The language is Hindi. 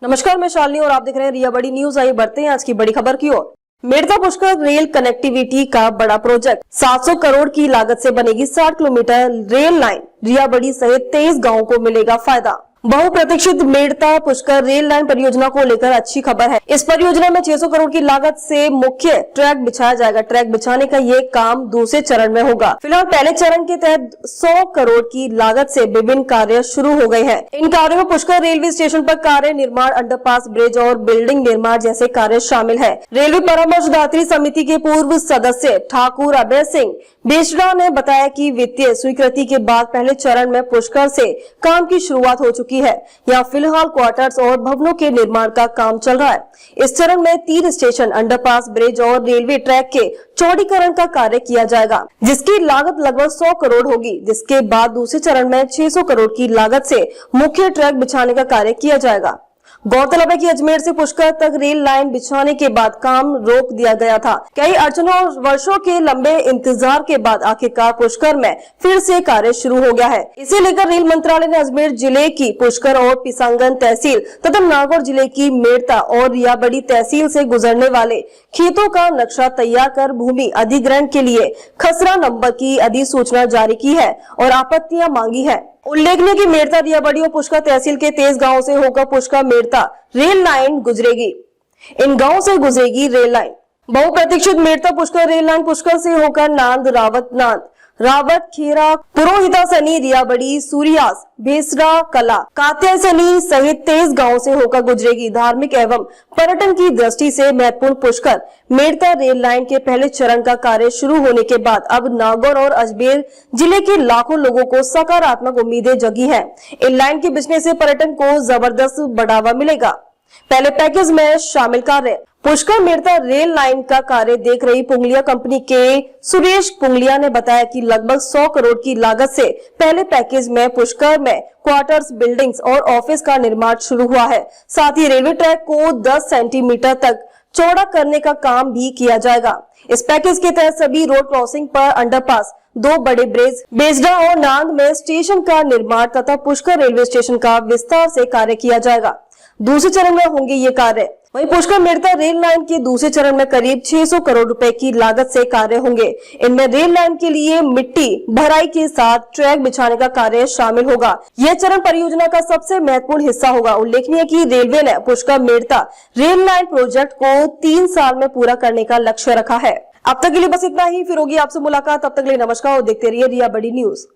नमस्कार, मैं शालिनी और आप देख रहे हैं रिया बड़ी न्यूज। आइए बढ़ते हैं आज की बड़ी खबर की ओर। मेड़ता पुष्कर रेल कनेक्टिविटी का बड़ा प्रोजेक्ट 700 करोड़ की लागत से बनेगी 60 किलोमीटर रेल लाइन। रिया बड़ी सहित 23 गांवों को मिलेगा फायदा। बहुप्रतीक्षित मेड़ता पुष्कर रेल लाइन परियोजना को लेकर अच्छी खबर है। इस परियोजना में 600 करोड़ की लागत से मुख्य ट्रैक बिछाया जाएगा। ट्रैक बिछाने का ये काम दूसरे चरण में होगा। फिलहाल पहले चरण के तहत 100 करोड़ की लागत से विभिन्न कार्य शुरू हो गए हैं। इन कार्यों में पुष्कर रेलवे स्टेशन पर कार्य निर्माण, अंडरपास, ब्रिज और बिल्डिंग निर्माण जैसे कार्य शामिल है। रेलवे परामर्शदात्री समिति के पूर्व सदस्य ठाकुर अभय सिंह बेसरा ने बताया कि वित्तीय स्वीकृति के बाद पहले चरण में पुष्कर से काम की शुरुआत हो चुकी है। यहाँ फिलहाल क्वार्टर्स और भवनों के निर्माण का काम चल रहा है। इस चरण में 3 स्टेशन, अंडरपास, ब्रिज और रेलवे ट्रैक के चौड़ीकरण का कार्य किया जाएगा, जिसकी लागत लगभग 100 करोड़ होगी। जिसके बाद दूसरे चरण में 600 करोड़ की लागत से मुख्य ट्रैक बिछाने का कार्य किया जाएगा। गौरतलब है कि अजमेर से पुष्कर तक रेल लाइन बिछाने के बाद काम रोक दिया गया था। कई अड़चनों और वर्षों के लंबे इंतजार के बाद आखिरकार पुष्कर में फिर से कार्य शुरू हो गया है। इसे लेकर रेल मंत्रालय ने अजमेर जिले की पुष्कर और पिसांगन तहसील तथा नागौर जिले की मेड़ता और रियाबड़ी तहसील से गुजरने वाले खेतों का नक्शा तैयार कर भूमि अधिग्रहण के लिए खसरा नंबर की अधिसूचना जारी की है और आपत्तियां मांगी है। उल्लेखनीय कि मेड़ता, रियाबड़ी और पुष्कर तहसील के 23 गांवों से होकर पुष्कर मेड़ता रेल लाइन गुजरेगी। इन गांवों से गुजरेगी रेल लाइन। बहुप्रतीक्षित मेड़ता पुष्कर रेल लाइन पुष्कर से होकर नांद, रावत, खेरा, पुरोहिता सनी, रियाबड़ी, सूर्यास, भेसरा कला, कात्या सनी सहित 23 गांवों से होकर गुजरेगी। धार्मिक एवं पर्यटन की दृष्टि से महत्वपूर्ण पुष्कर मेड़ता रेल लाइन के पहले चरण का कार्य शुरू होने के बाद अब नागौर और अजमेर जिले के लाखों लोगों को सकारात्मक उम्मीदें जगी है। इन लाइन के बिछने से पर्यटन को जबरदस्त बढ़ावा मिलेगा। पहले पैकेज में शामिल कार्य पुष्कर मेड़ता रेल लाइन का कार्य देख रही पुंगलिया कंपनी के सुरेश पुंगलिया ने बताया कि लगभग 100 करोड़ की लागत से पहले पैकेज में पुष्कर में क्वार्टर्स, बिल्डिंग्स और ऑफिस का निर्माण शुरू हुआ है। साथ ही रेलवे ट्रैक को 10 सेंटीमीटर तक चौड़ा करने का काम भी किया जाएगा। इस पैकेज के तहत सभी रोड क्रॉसिंग पर अंडरपास, 2 बड़े ब्रिज, बेजड़ा और नांद में स्टेशन का निर्माण तथा पुष्कर रेलवे स्टेशन का विस्तार से कार्य किया जाएगा। दूसरे चरण में होंगे ये कार्य। वहीं पुष्कर मेड़ता रेल लाइन के दूसरे चरण में करीब 600 करोड़ रुपए की लागत से कार्य होंगे। इनमें रेल लाइन के लिए मिट्टी भराई के साथ ट्रैक बिछाने का कार्य शामिल होगा। यह चरण परियोजना का सबसे महत्वपूर्ण हिस्सा होगा। उल्लेखनीय कि रेलवे ने Pushkar Merta rail line project को 3 साल में पूरा करने का लक्ष्य रखा है। अब तक के लिए बस इतना ही। फिर होगी आपसे मुलाकात। तब तक के लिए नमस्कार और देखते रहिए रिया बड़ी न्यूज।